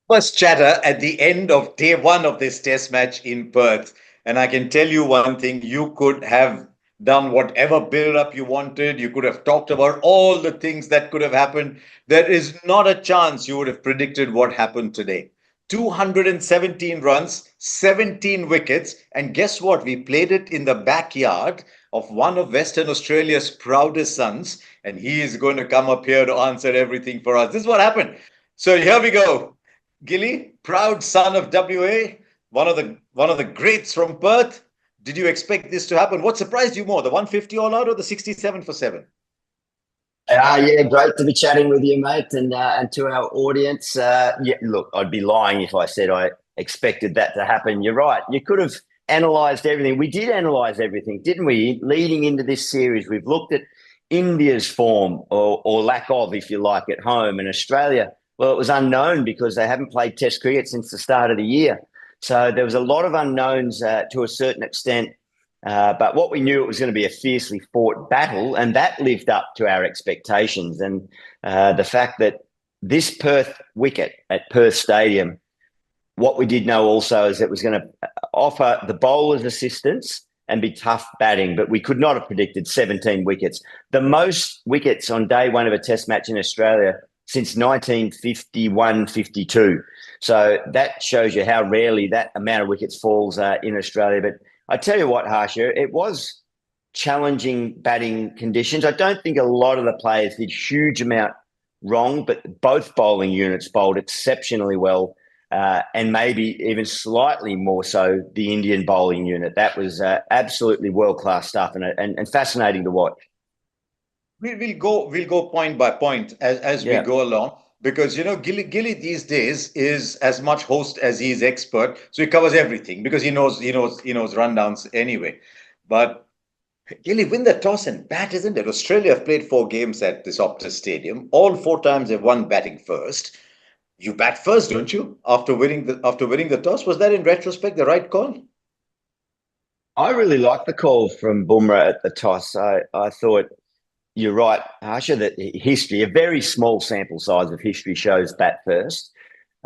First chatter at the end of day one of this test match in Perth. And I can tell you one thing, you could have done whatever build up you wanted. You could have talked about all the things that could have happened. There is not a chance you would have predicted what happened today. 217 runs, 17 wickets. And guess what? We played it in the backyard of one of Western Australia's proudest sons. And he is going to come up here to answer everything for us. This is what happened. So here we go. Gilly, proud son of WA, one of the greats from Perth. Did you expect this to happen? What surprised you more, the 150 all out or the 67 for 7? Yeah, great to be chatting with you, mate, and to our audience. Yeah, look, I'd be lying if I said I expected that to happen. You're right. You could have analysed everything. We did analyse everything, didn't we? Leading into this series, we've looked at India's form or lack of, if you like, at home, and Australia. Well, it was unknown because they haven't played Test cricket since the start of the year. So there was a lot of unknowns to a certain extent. But what we knew, it was going to be a fiercely fought battle, and that lived up to our expectations. And the fact that this Perth wicket at Perth Stadium, what we did know also is it was going to offer the bowlers assistance and be tough batting, but we could not have predicted 17 wickets. The most wickets on day one of a Test match in Australia since 1951-52. So that shows you how rarely that amount of wickets falls in Australia. But I tell you what, Harsha, it was challenging batting conditions. I don't think a lot of the players did huge amount wrong, but both bowling units bowled exceptionally well, and maybe even slightly more so the Indian bowling unit. That was absolutely world-class stuff and fascinating to watch. We'll go point by point as we go along, because Gilly these days is as much host as he is expert, so he covers everything because he knows rundowns anyway. But Gilly, win the toss and bat, isn't it? Australia have played 4 games at this Optus Stadium. All 4 times they've won batting first. You bat first, don't you? After winning the toss, was that in retrospect the right call? I really liked the call from Bumrah at the toss. I thought. You're right, Harsha, that history, a very small sample size of history, shows bat first.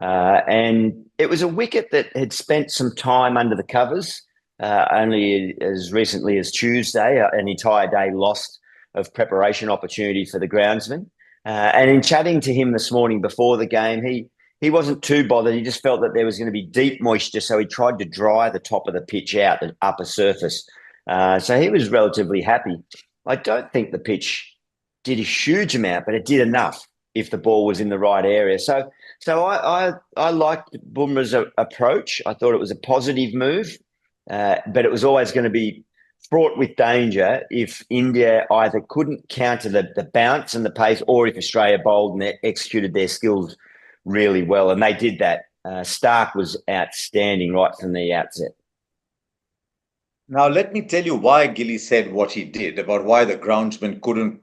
And it was a wicket that had spent some time under the covers, only as recently as Tuesday, an entire day lost of preparation opportunity for the groundsman. And in chatting to him this morning before the game, he wasn't too bothered. He just felt that there was going to be deep moisture, so he tried to dry the top of the pitch out, the upper surface. So he was relatively happy. I don't think the pitch did a huge amount, but it did enough if the ball was in the right area. So I liked Bumrah's approach. I thought it was a positive move, but it was always going to be fraught with danger if India either couldn't counter the bounce and the pace, or if Australia bowled and executed their skills really well. And they did that. Stark was outstanding right from the outset. Now, let me tell you why Gilly said what he did, about why the groundsman couldn't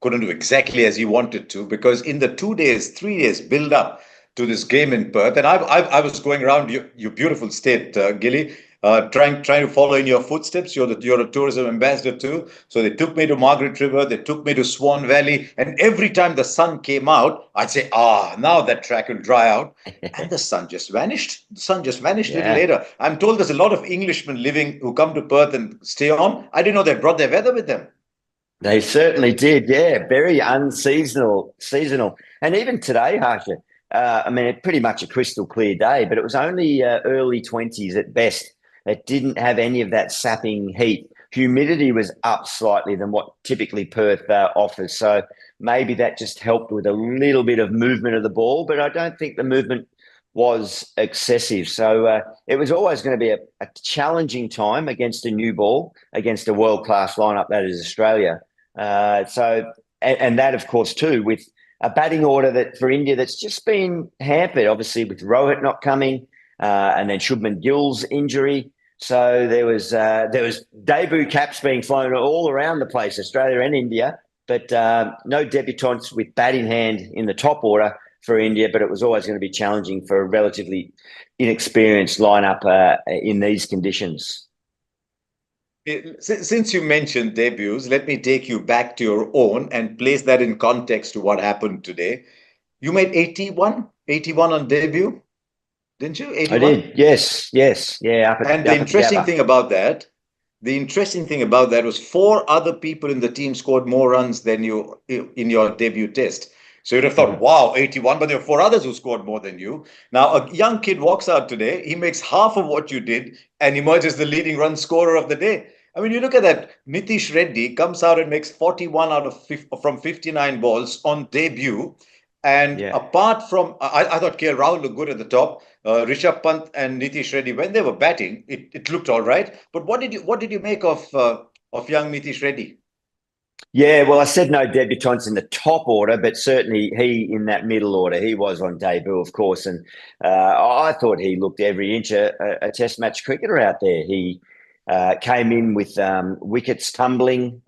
do exactly as he wanted to, because in the 3 days build up to this game in Perth, and I was going around your beautiful state, Gilly, trying to follow in your footsteps. You're a tourism ambassador too. So they took me to Margaret River, they took me to Swan Valley, and every time the sun came out, I'd say, now that track will dry out. And the sun just vanished. A little later. I'm told there's a lot of Englishmen who come to Perth and stay on. I didn't know they brought their weather with them. They certainly did, yeah. Very seasonal. And even today, Harsha, pretty much a crystal clear day, but it was only early 20s at best. It didn't have any of that sapping heat. Humidity was up slightly than what typically Perth offers. So maybe that just helped with a little bit of movement of the ball, but I don't think the movement was excessive. So it was always going to be a challenging time against a new ball, against a world-class lineup that is Australia. And that, of course, too, with a batting order that for India that's just been hampered, obviously, with Rohit not coming, and then Shubman Gill's injury. So there was debut caps being flown all around the place, Australia and India, but no debutants with bat in hand in the top order for India, but it was always going to be challenging for a relatively inexperienced lineup in these conditions. Since you mentioned debuts, let me take you back to your own and place that in context to what happened today. You made 81 on debut, didn't you? I 81? did. Yes. Yeah. And Up at the Gabba. the interesting thing about that was four other people in the team scored more runs than you in your debut test. So you'd have thought, wow, 81, but there were four others who scored more than you. Now, a young kid walks out today, he makes half of what you did and emerges the leading run scorer of the day. I mean, you look at that, Nitish Reddy comes out and makes 41 from 59 balls on debut. And Yeah. apart from, I thought KL Rahul looked good at the top. Rishabh Pant and Nitish Reddy, when they were batting, it looked all right. But what did you make of young Nitish Reddy? Yeah, well, I said no debutants in the top order, but certainly he in that middle order. He was on debut, of course, and I thought he looked every inch a Test match cricketer out there. He came in with wickets tumbling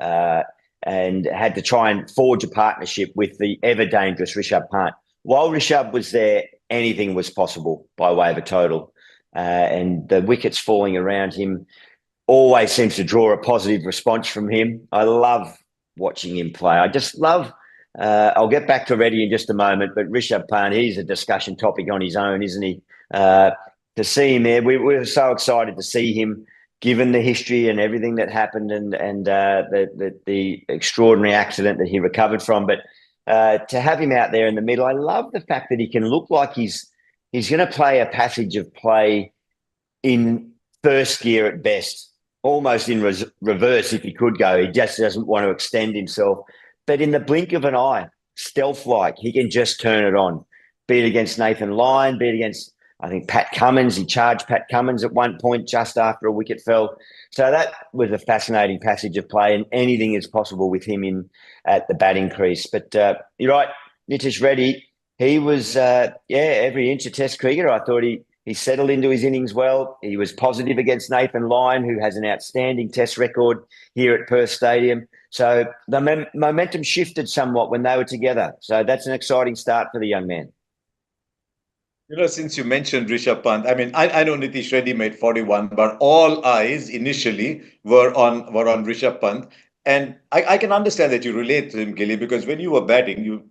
and had to try and forge a partnership with the ever dangerous Rishabh Pant. While Rishabh was there, anything was possible by way of a total, and the wickets falling around him always seems to draw a positive response from him. I love watching him play. I just love. I'll get back to Reddy in just a moment, but Rishabh Pant, he's a discussion topic on his own, isn't he? To see him there, we were so excited to see him, given the history and everything that happened, and the extraordinary accident that he recovered from. But to have him out there in the middle, I love the fact that he can look like he's going to play a passage of play in first gear at best, almost in reverse if he could go. He just doesn't want to extend himself. But in the blink of an eye, stealth-like, he can just turn it on. Be it against Nathan Lyon, be it against, I think, Pat Cummins. He charged Pat Cummins at one point just after a wicket fell. So that was a fascinating passage of play, and anything is possible with him in at the batting crease. But you're right, Nitish Reddy, he was, every inch a Test cricketer. I thought he settled into his innings well. He was positive against Nathan Lyon, who has an outstanding Test record here at Perth Stadium. So the momentum shifted somewhat when they were together. So that's an exciting start for the young man. Since you mentioned Rishabh Pant, I mean, I know Nitish Reddy made 41, but all eyes initially were on Rishabh Pant. And I can understand that you relate to him, Gilly, because when you were batting, you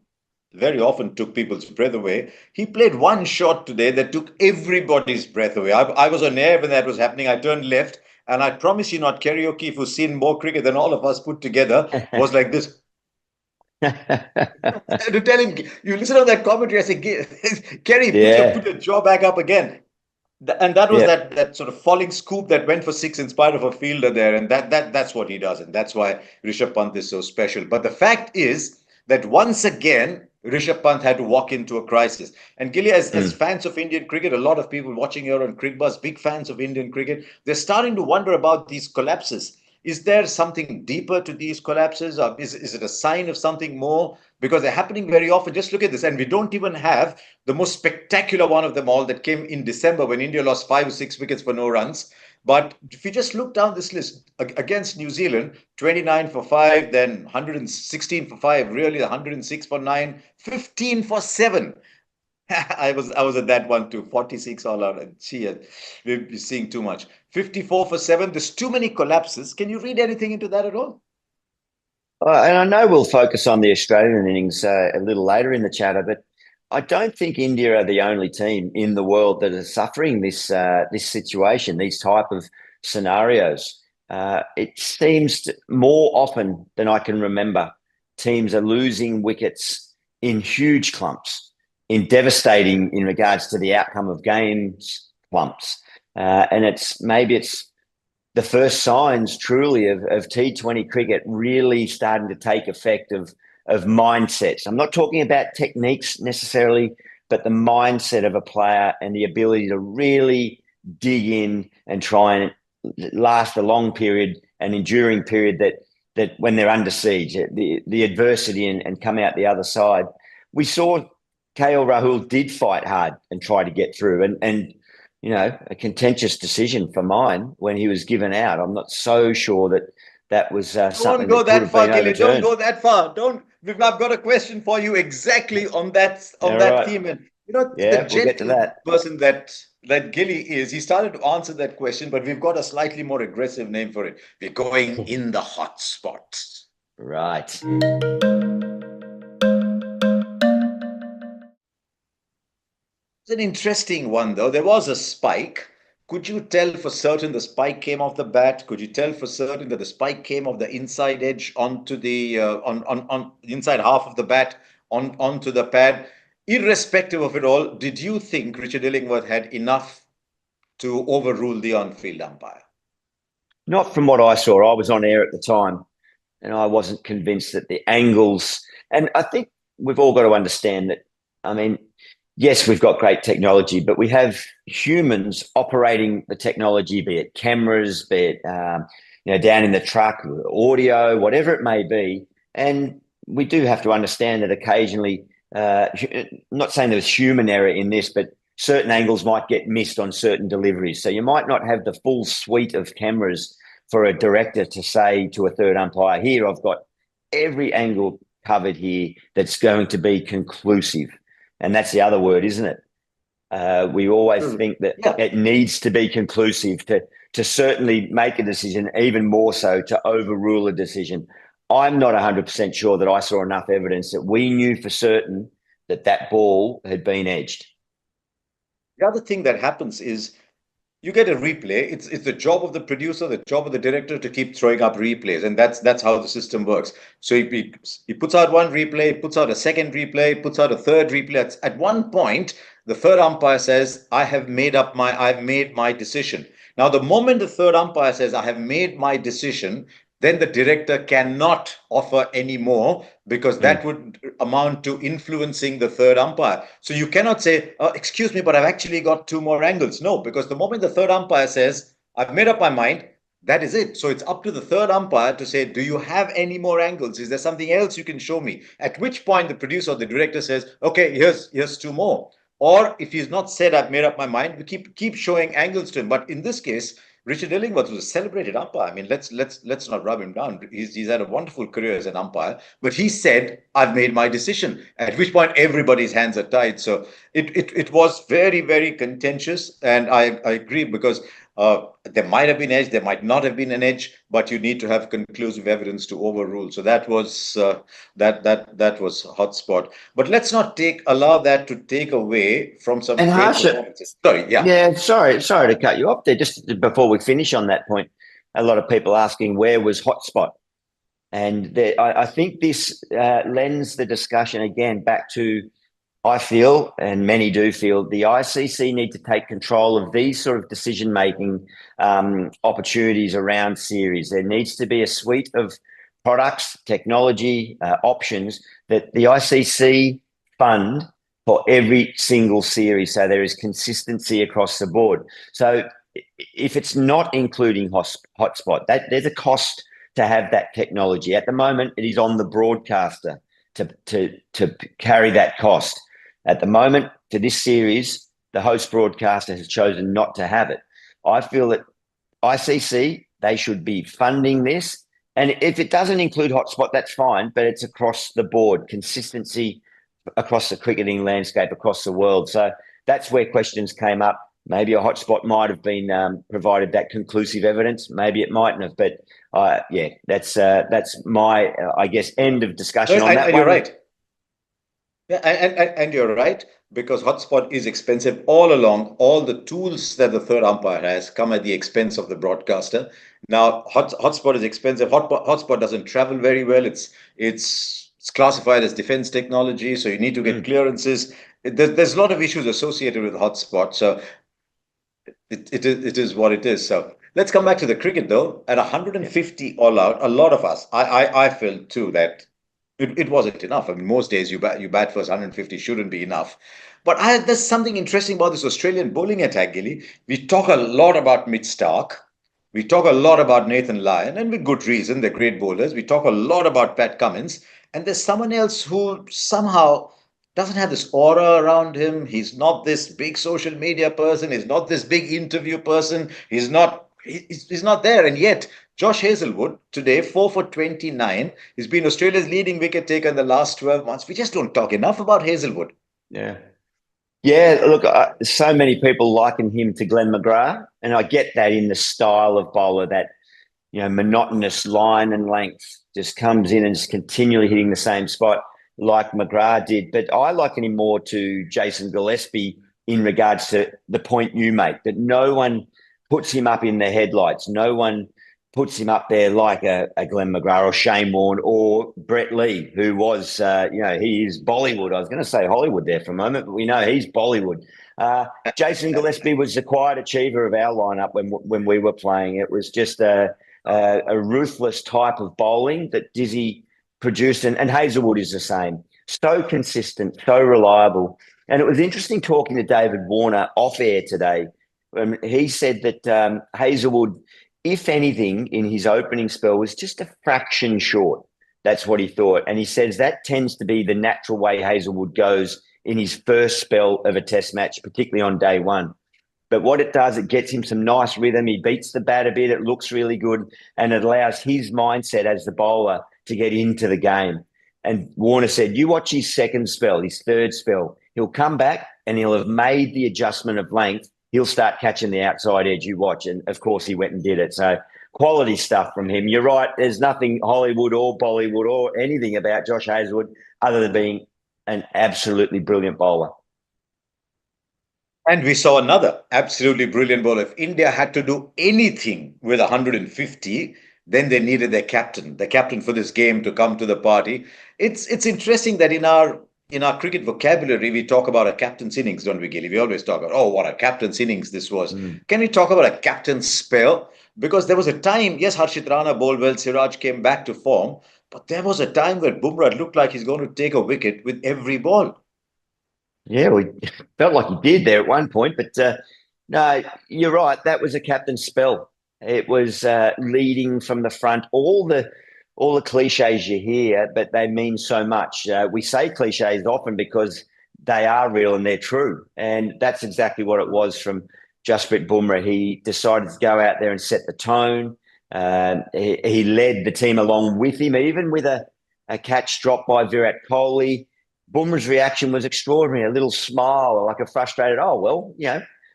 very often took people's breath away. He played one shot today that took everybody's breath away. I was on air when that was happening. I turned left, and I promise you not, Karaoke, who's seen more cricket than all of us put together, was like this. To tell him, you listen to that commentary, I say, Kerry, put your jaw back up again. And that was that sort of falling scoop that went for six in spite of a fielder there. And that's what he does. And that's why Rishabh Pant is so special. But the fact is that once again, Rishabh Pant had to walk into a crisis. And Gilly, as fans of Indian cricket, a lot of people watching here on Cricbuzz, big fans of Indian cricket, they're starting to wonder about these collapses. Is there something deeper to these collapses? Or is it a sign of something more? Because they're happening very often. Just look at this. And we don't even have the most spectacular one of them all that came in December when India lost 5 or 6 wickets for no runs. But if you just look down this list against New Zealand, 29 for 5, then 116 for 5, really 106 for 9, 15 for 7. I was at that one too. 46 all out. Gee, we're seeing too much. 54 for 7. There's too many collapses. Can you read anything into that at all? And I know we'll focus on the Australian innings a little later in the chatter, but I don't think India are the only team in the world that are suffering this situation, these type of scenarios. It seems more often than I can remember, teams are losing wickets in huge clumps, in devastating in regards to the outcome of games clumps. And it's the first signs truly of T20 cricket really starting to take effect of mindsets. I'm not talking about techniques necessarily, but the mindset of a player and the ability to really dig in and try and last a long period, an enduring period that when they're under siege, the adversity and come out the other side. We saw KL Rahul did fight hard and try to get through and a contentious decision for mine when he was given out. I'm not so sure that was something Don't go that that far, Kelly. Overturned. Don't go that far. I've got a question for you exactly on that theme. And the gentle person that Gilly is, he started to answer that question, but we've got a slightly more aggressive name for it. We're going in the hot spots. Right. It's an interesting one, though. There was a spike. Could you tell for certain the spike came off the bat? Could you tell for certain that the spike came off the inside edge onto the on the inside half of the bat onto the pad? Irrespective of it all, did you think Richard Illingworth had enough to overrule the on-field umpire? Not from what I saw. I was on air at the time, and I wasn't convinced that the angles. And I think we've all got to understand that. I mean, yes, we've got great technology, but we have humans operating the technology, be it cameras, be it down in the truck, audio, whatever it may be. And we do have to understand that occasionally, not saying there's human error in this, but certain angles might get missed on certain deliveries. So you might not have the full suite of cameras for a director to say to a third umpire, here, I've got every angle covered here that's going to be conclusive. And that's the other word, isn't it? We always think that it needs to be conclusive to certainly make a decision, even more so to overrule a decision. I'm not 100% sure that I saw enough evidence that we knew for certain that that ball had been edged. The other thing that happens is you get a replay. It's the job of the producer, the job of the director to keep throwing up replays, and that's how the system works. So he puts out one replay, puts out a second replay, puts out a third replay. At one point, the third umpire says, I've made my decision. Now, the moment the third umpire says, I have made my decision, then the director cannot offer any more, because that would amount to influencing the third umpire. So you cannot say, excuse me, but I've actually got two more angles. No, because the moment the third umpire says, I've made up my mind, that is it. So it's up to the third umpire to say, do you have any more angles? Is there something else you can show me? At which point the producer or the director says, okay, here's two more. Or if he's not said, I've made up my mind, we keep showing angles to him. But in this case, Richard Illingworth was a celebrated umpire. I mean, let's not rub him down. He's had a wonderful career as an umpire, but he said, "I've made my decision." At which point, everybody's hands are tied. So it was very, very contentious, and I agree, because there might have been edge, there might not have been an edge, but you need to have conclusive evidence to overrule. So that was that was hotspot. But let's not allow that to take away from some And great Harsha, performances. Sorry, yeah. yeah, sorry to cut you off there. Just before we finish on that point, a lot of people asking where was hotspot, and I think this lends the discussion again back to, I feel, and many do feel, the ICC need to take control of these sort of decision-making opportunities around series. There needs to be a suite of products, technology, options that the ICC fund for every single series, so there is consistency across the board. So if it's not including hotspot, there's a cost to have that technology. At the moment, it is on the broadcaster to carry that cost. At the moment, for this series, the host broadcaster has chosen not to have it. I feel that ICC, they should be funding this. And if it doesn't include hotspot, that's fine, but it's across the board, consistency across the cricketing landscape, across the world. So that's where questions came up. Maybe a hotspot might have been provided that conclusive evidence. Maybe it mightn't have. But yeah, that's my, I guess, end of discussion on that one. You're right. Yeah, and you're right, because hotspot is expensive all along. All the tools that the third umpire has come at the expense of the broadcaster. Now, hotspot is expensive. Hotspot doesn't travel very well. It's classified as defense technology, so you need to get clearances. There's a lot of issues associated with hotspot. So it is what it is. So let's come back to the cricket, though. At 150 all out, a lot of us, I feel too, that it wasn't enough. I mean, most days you bat first, 150 shouldn't be enough. But there's something interesting about this Australian bowling attack, Gilly. We talk a lot about Mitch Starc. We talk a lot about Nathan Lyon, and with good reason. They're great bowlers. We talk a lot about Pat Cummins. And there's someone else who somehow doesn't have this aura around him. He's not this big social media person. He's not this big interview person. He's not there. And yet, Josh Hazlewood today, 4 for 29. He's been Australia's leading wicket taker in the last 12 months. We just don't talk enough about Hazlewood. Yeah. Yeah, look, so many people liken him to Glenn McGrath, and I get that in the style of bowler, that, monotonous line and length, just comes in and just continually hitting the same spot like McGrath did. But I liken him more to Jason Gillespie in regards to the point you make, that no one puts him up in the headlights. No one puts him up there like a Glenn McGrath or Shane Warne or Brett Lee, who was, he is Bollywood. I was going to say Hollywood there for a moment, but we know he's Bollywood. Jason Gillespie was the quiet achiever of our lineup when we were playing. It was just a ruthless type of bowling that Dizzy produced, and Hazelwood is the same. So consistent, so reliable. And it was interesting talking to David Warner off air today. He said that Hazelwood, if anything, in his opening spell was just a fraction short. That's what he thought. And he says that tends to be the natural way Hazelwood goes in his first spell of a test match, particularly on day one. But what it does, it gets him some nice rhythm. He beats the bat a bit. It looks really good. And it allows his mindset as the bowler to get into the game. And Warner said, you watch his second spell, his third spell. He'll come back and he'll have made the adjustment of length. He'll start catching the outside edge, you watch. And, of course, he went and did it. So quality stuff from him. You're right. There's nothing Hollywood or Bollywood or anything about Josh Hazelwood other than being an absolutely brilliant bowler. And we saw another absolutely brilliant bowler. If India had to do anything with 150, then they needed the captain for this game to come to the party. It's interesting that in our cricket vocabulary, we talk about a captain's innings, don't we, Gilly? We always talk about, oh, what a captain's innings this was. Can we talk about a captain's spell? Because there was a time, yes, Harshit Rana bowled well, Siraj came back to form, but there was a time where Bumrah looked like he's going to take a wicket with every ball. Yeah, we felt like he did there at one point, but no, you're right. That was a captain's spell. It was leading from the front. All the cliches you hear, but they mean so much. We say cliches often because they are real and they're true. And that's exactly what it was from Jasprit Bumrah. He decided to go out there and set the tone. He led the team along with him, even with a catch dropped by Virat Kohli. Bumrah's reaction was extraordinary, a little smile, like a frustrated, oh, well,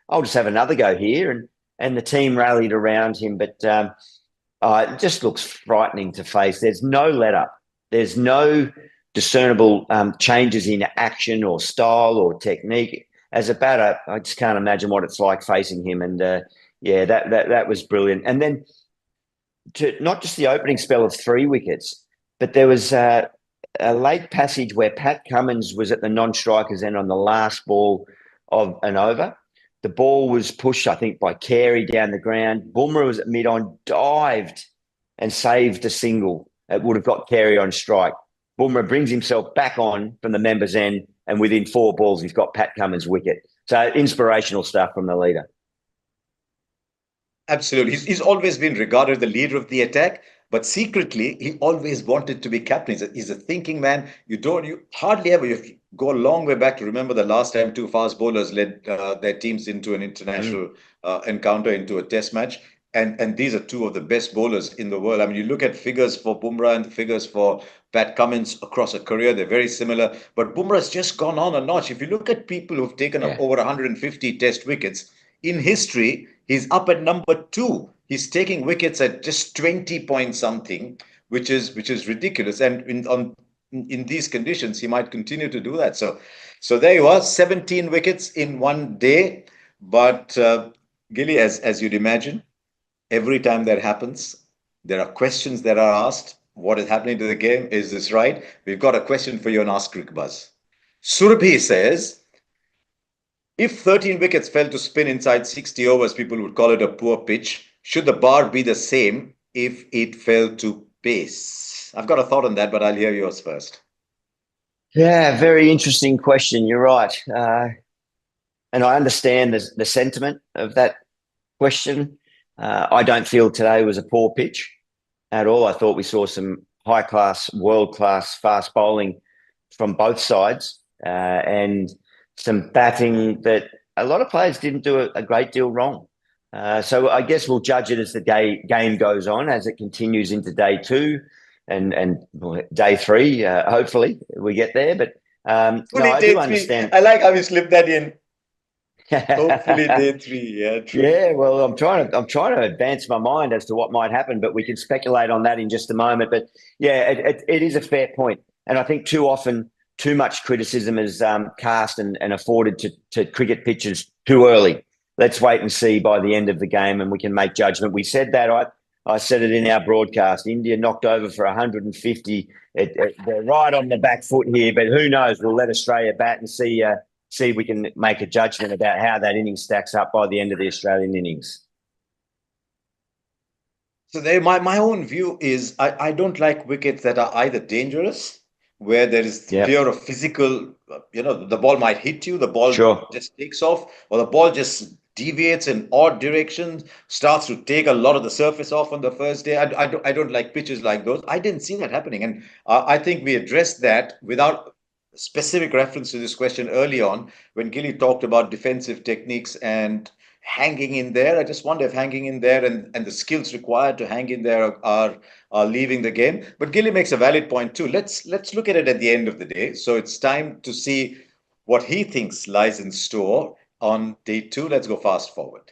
I'll just have another go here. And the team rallied around him. But it just looks frightening to face. There's no let-up. There's no discernible changes in action or style or technique. As a batter, I just can't imagine what it's like facing him. And, that was brilliant. And then to not just the opening spell of 3 wickets, but there was a late passage where Pat Cummins was at the non-strikers end on the last ball of an over. The ball was pushed, I think, by Carey down the ground. Bumrah was at mid-on, dived and saved a single. It would have got Carey on strike. Bumrah brings himself back on from the members' end, and within 4 balls, he's got Pat Cummins' wicket. So inspirational stuff from the leader. Absolutely. He's always been regarded the leader of the attack, but secretly, he always wanted to be captain. He's a thinking man. You hardly ever, you have to go a long way back to remember the last time 2 fast bowlers led their teams into an international encounter, into a test match. And these are 2 of the best bowlers in the world. I mean, you look at figures for Bumrah and the figures for Pat Cummins across a career, they're very similar. But Bumrah's just gone on a notch. If you look at people who've taken up over 150 test wickets, in history, he's up at number 2. He's taking wickets at just 20 point something, which is ridiculous. And in these conditions, he might continue to do that. So there you are, 17 wickets in one day. But Gilly, as you'd imagine, every time that happens, there are questions that are asked. What is happening to the game? Is this right? We've got a question for you on Ask Cricbuzz. Surabhi says, if 13 wickets fell to spin inside 60 overs, people would call it a poor pitch. Should the bar be the same if it fell to pace? I've got a thought on that, but I'll hear yours first. Yeah, very interesting question. You're right. And I understand the sentiment of that question. I don't feel today was a poor pitch at all. I thought we saw some high-class, world-class fast bowling from both sides and some batting that a lot of players didn't do a great deal wrong. So I guess we'll judge it as the game goes on, as it continues into day 2 and day 3. Hopefully we get there. But no, I do understand. I like how you slipped that in. Hopefully day 3. Yeah, true. Yeah, well, I'm trying to advance my mind as to what might happen, but we can speculate on that in just a moment. But yeah, it is a fair point. And I think too often too much criticism is cast and afforded to cricket pitches too early. Let's wait and see by the end of the game, and we can make judgment. We said that. I said it in our broadcast. India knocked over for 150. They're right on the back foot here, but who knows? We'll let Australia bat and see if we can make a judgment about how that innings stacks up by the end of the Australian innings. So my own view is I don't like wickets that are either dangerous, where there is fear of physical, the ball might hit you, the ball just takes off, or the ball just deviates in odd directions, starts to take a lot of the surface off on the first day. I don't like pitches like those. I didn't see that happening. And I think we addressed that without specific reference to this question early on when Gilly talked about defensive techniques and hanging in there. I just wonder if hanging in there and the skills required to hang in there are leaving the game. But Gilly makes a valid point too. Let's look at it at the end of the day. So it's time to see what he thinks lies in store on day 2. Let's go fast forward.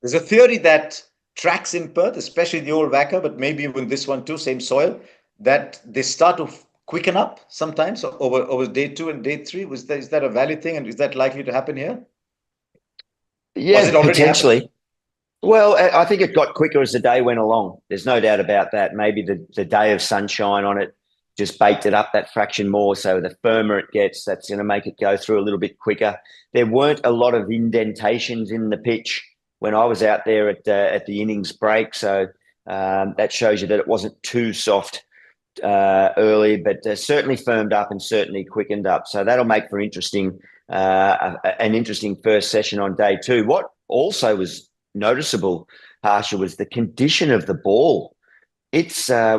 There's a theory that tracks in Perth, especially the old Wacker, but maybe even this one too, same soil, that they start to quicken up sometimes over day 2 and day 3. Is that a valid thing, and is that likely to happen here? Yeah, potentially. Happened? Well, I think it got quicker as the day went along. There's no doubt about that. Maybe the day of sunshine on it just baked it up that fraction more. So the firmer it gets, that's going to make it go through a little bit quicker. There weren't a lot of indentations in the pitch when I was out there at the innings break. So that shows you that it wasn't too soft early, but certainly firmed up and certainly quickened up. So that'll make for an interesting first session on day 2. What also was noticeable, Harsha, was the condition of the ball. It's I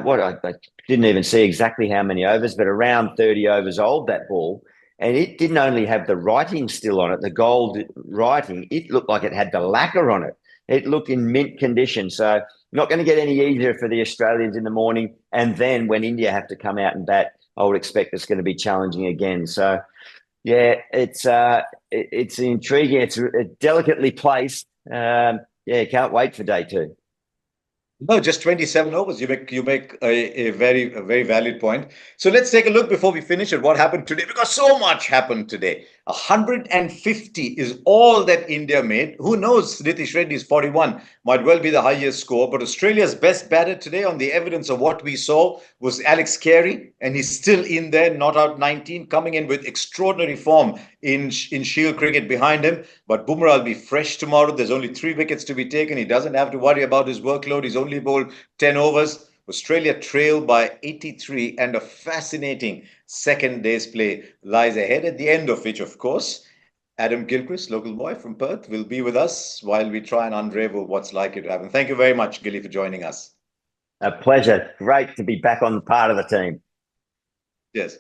didn't even see exactly how many overs, but around 30 overs old, that ball. And it didn't only have the writing still on it, the gold writing, it looked like it had the lacquer on it. It looked in mint condition. So not going to get any easier for the Australians in the morning. And then when India have to come out and bat, I would expect it's going to be challenging again. So, yeah, it's intriguing. It's delicately placed. Can't wait for day 2. No, just 27 overs. You make a very valid point. So let's take a look before we finish at what happened today, because so much happened today. 150 is all that India made. Who knows? Nitish Reddy's 41 might well be the highest score. But Australia's best batter today, on the evidence of what we saw, was Alex Carey, and he's still in there, not out 19, coming in with extraordinary form in Shield cricket behind him. But Bumrah will be fresh tomorrow. There's only 3 wickets to be taken. He doesn't have to worry about his workload. He's only bowled 10 overs. Australia trail by 83, and a fascinating second day's play lies ahead, at the end of which, of course, Adam Gilchrist, local boy from Perth, will be with us while we try and unravel what's likely to happen. Thank you very much, Gilly, for joining us. A pleasure. Great to be back on the part of the team. Yes.